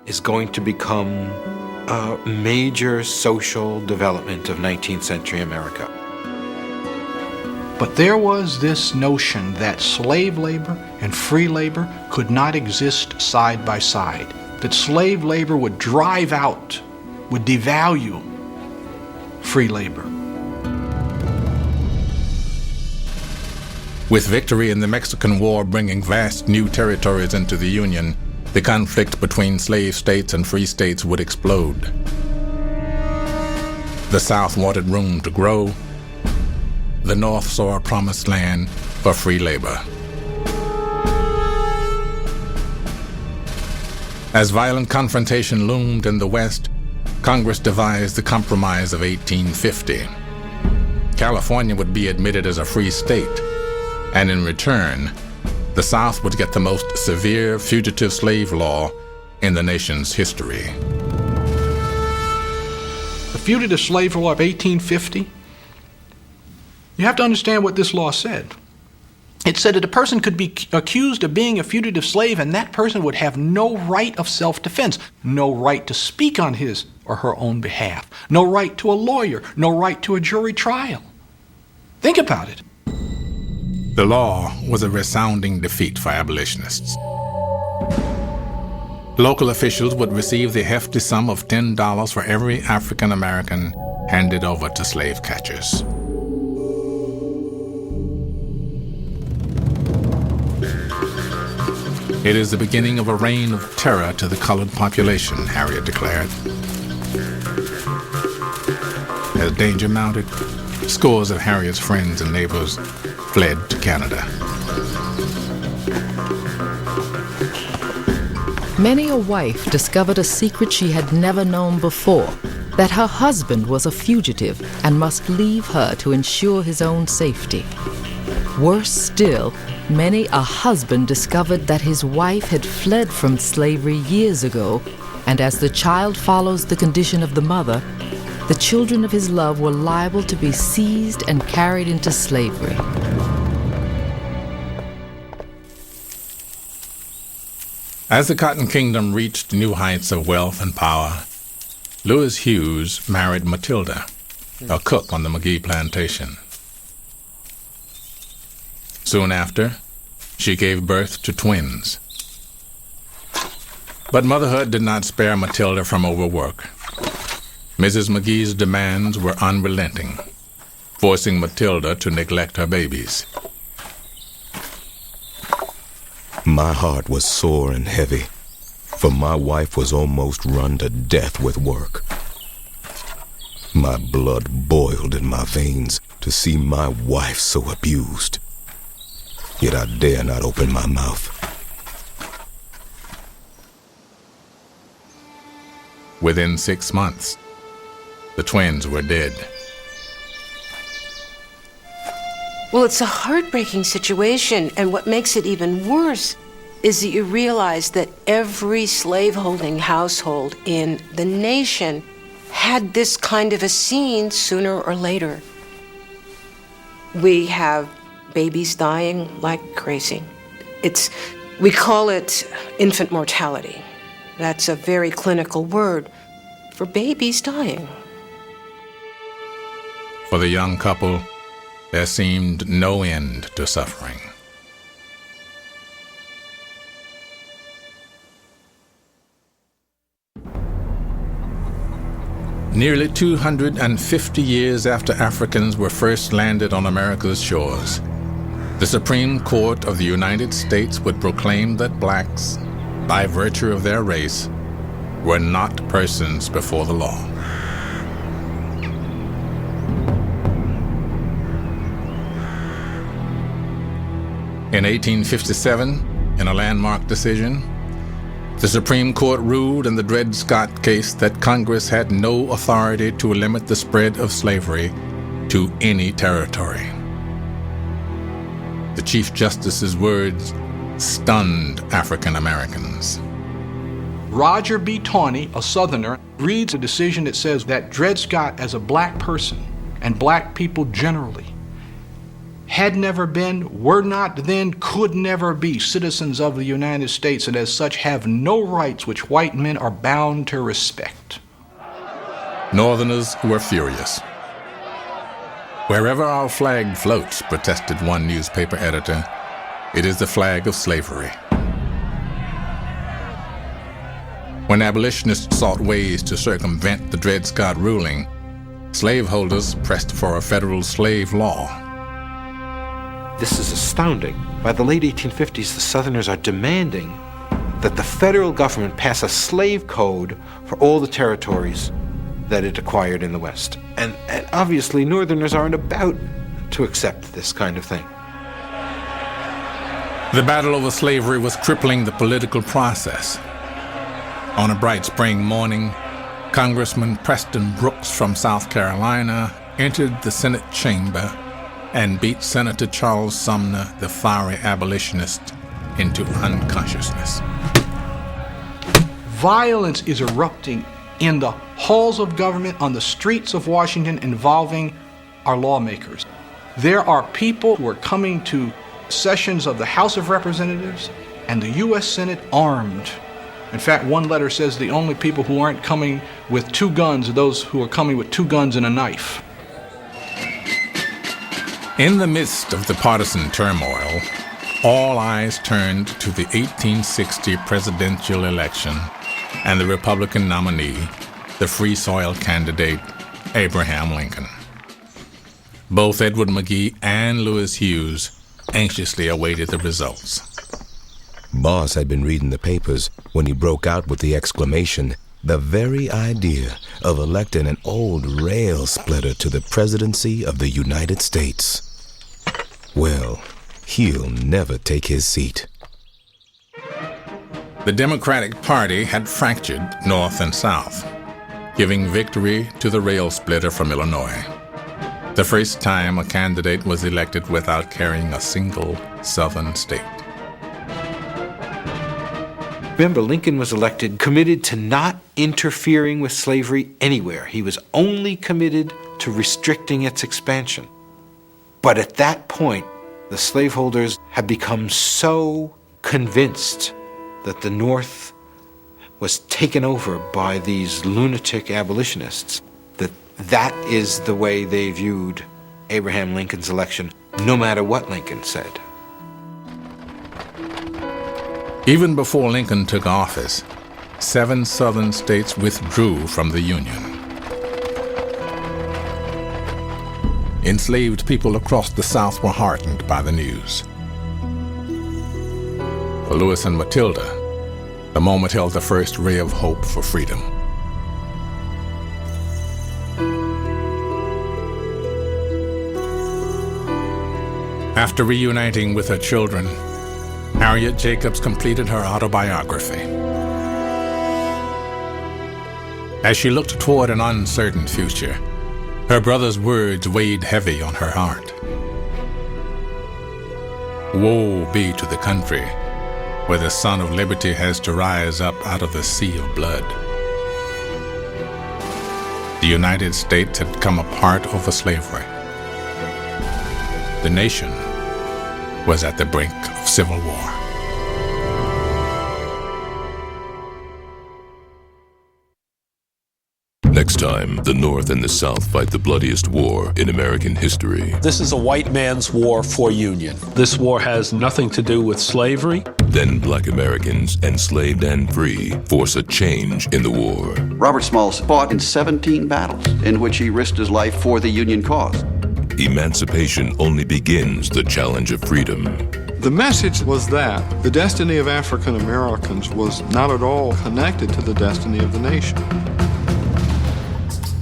is going to become a major social development of 19th century America. But there was this notion that slave labor and free labor could not exist side by side, that slave labor would drive out, would devalue free labor. With victory in the Mexican War bringing vast new territories into the Union, the conflict between slave states and free states would explode. The South wanted room to grow. The North saw a promised land for free labor. As violent confrontation loomed in the West, Congress devised the Compromise of 1850. California would be admitted as a free state, and in return, the South would get the most severe fugitive slave law in the nation's history. The Fugitive Slave Law of 1850, you have to understand what this law said. It said that a person could be accused of being a fugitive slave, and that person would have no right of self-defense, no right to speak on his or her own behalf, no right to a lawyer, no right to a jury trial. Think about it. The law was a resounding defeat for abolitionists. Local officials would receive the hefty sum of $10 for every African American handed over to slave catchers. It is the beginning of a reign of terror to the colored population, Harriet declared. As danger mounted, scores of Harriet's friends and neighbors fled to Canada. Many a wife discovered a secret she had never known before, that her husband was a fugitive and must leave her to ensure his own safety. Worse still, many a husband discovered that his wife had fled from slavery years ago, and as the child follows the condition of the mother, the children of his love were liable to be seized and carried into slavery. As the Cotton Kingdom reached new heights of wealth and power, Lewis Hughes married Matilda, a cook on the McGee plantation. Soon after, she gave birth to twins. But motherhood did not spare Matilda from overwork. Mrs. McGee's demands were unrelenting, forcing Matilda to neglect her babies. My heart was sore and heavy, for my wife was almost run to death with work. My blood boiled in my veins to see my wife so abused. Yet I dare not open my mouth. Within 6 months, the twins were dead. Well, it's a heartbreaking situation, and what makes it even worse is that you realize that every slaveholding household in the nation had this kind of a scene sooner or later. We have babies dying like crazy. We call it infant mortality. That's a very clinical word for babies dying. For the young couple, there seemed no end to suffering. Nearly 250 years after Africans were first landed on America's shores, the Supreme Court of the United States would proclaim that blacks, by virtue of their race, were not persons before the law. In 1857, in a landmark decision, the Supreme Court ruled in the Dred Scott case that Congress had no authority to limit the spread of slavery to any territory. The Chief Justice's words stunned African Americans. Roger B. Tawney, a Southerner, reads a decision that says that Dred Scott, as a black person, and black people generally, had never been, were not then, could never be citizens of the United States, and as such have no rights which white men are bound to respect. Northerners were furious. "Wherever our flag floats," protested one newspaper editor, "it is the flag of slavery." When abolitionists sought ways to circumvent the Dred Scott ruling, slaveholders pressed for a federal slave law. This is astounding. By the late 1850s, the Southerners are demanding that the federal government pass a slave code for all the territories that it acquired in the West. And obviously, Northerners aren't about to accept this kind of thing. The battle over slavery was crippling the political process. On a bright spring morning, Congressman Preston Brooks from South Carolina entered the Senate chamber and beat Senator Charles Sumner, the fiery abolitionist, into unconsciousness. Violence is erupting in the halls of government, on the streets of Washington, involving our lawmakers. There are people who are coming to sessions of the House of Representatives and the U.S. Senate armed. In fact, one letter says the only people who aren't coming with two guns are those who are coming with two guns and a knife. In the midst of the partisan turmoil, all eyes turned to the 1860 presidential election and the Republican nominee, the Free Soil candidate, Abraham Lincoln. Both Edward McGee and Lewis Hughes anxiously awaited the results. Boss had been reading the papers when he broke out with the exclamation, "The very idea of electing an old rail splitter to the presidency of the United States. Well, he'll never take his seat." The Democratic Party had fractured North and South, giving victory to the rail splitter from Illinois. The first time a candidate was elected without carrying a single Southern state. Remember, Lincoln was elected committed to not interfering with slavery anywhere. He was only committed to restricting its expansion. But at that point, the slaveholders had become so convinced that the North was taken over by these lunatic abolitionists that that is the way they viewed Abraham Lincoln's election, no matter what Lincoln said. Even before Lincoln took office, 7 Southern states withdrew from the Union. Enslaved people across the South were heartened by the news. For Lewis and Matilda, the moment held the first ray of hope for freedom. After reuniting with her children, Harriet Jacobs completed her autobiography. As she looked toward an uncertain future, her brother's words weighed heavy on her heart. Woe be to the country where the Son of Liberty has to rise up out of the sea of blood. The United States had come apart over slavery. The nation was at the brink of civil war. Next time, the North and the South fight the bloodiest war in American history. This is a white man's war for union. This war has nothing to do with slavery. Then Black Americans, enslaved and free, force a change in the war. Robert Smalls fought in 17 battles in which he risked his life for the Union cause. Emancipation only begins the challenge of freedom. The message was that the destiny of African Americans was not at all connected to the destiny of the nation.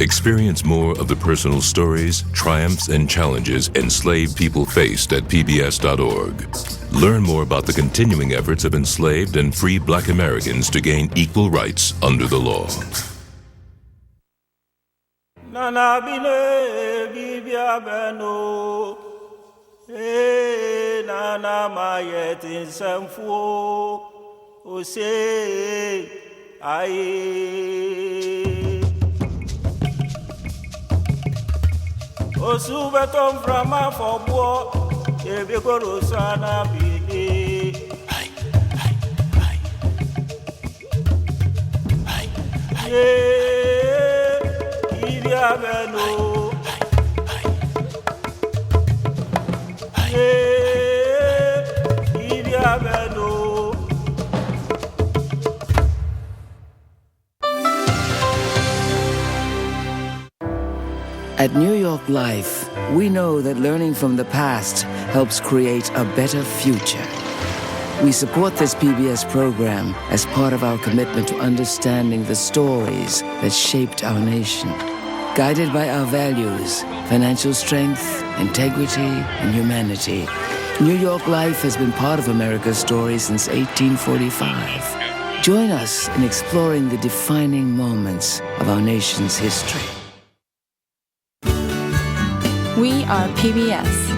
Experience more of the personal stories, triumphs, and challenges enslaved people faced at pbs.org. Learn more about the continuing efforts of enslaved and free Black Americans to gain equal rights under the law. Osubetom from a for ebekoro sana bele. Ibi abeno. Ibi abeno. At New York Life, we know that learning from the past helps create a better future. We support this PBS program as part of our commitment to understanding the stories that shaped our nation. Guided by our values, financial strength, integrity, and humanity, New York Life has been part of America's story since 1845. Join us in exploring the defining moments of our nation's history. We are PBS.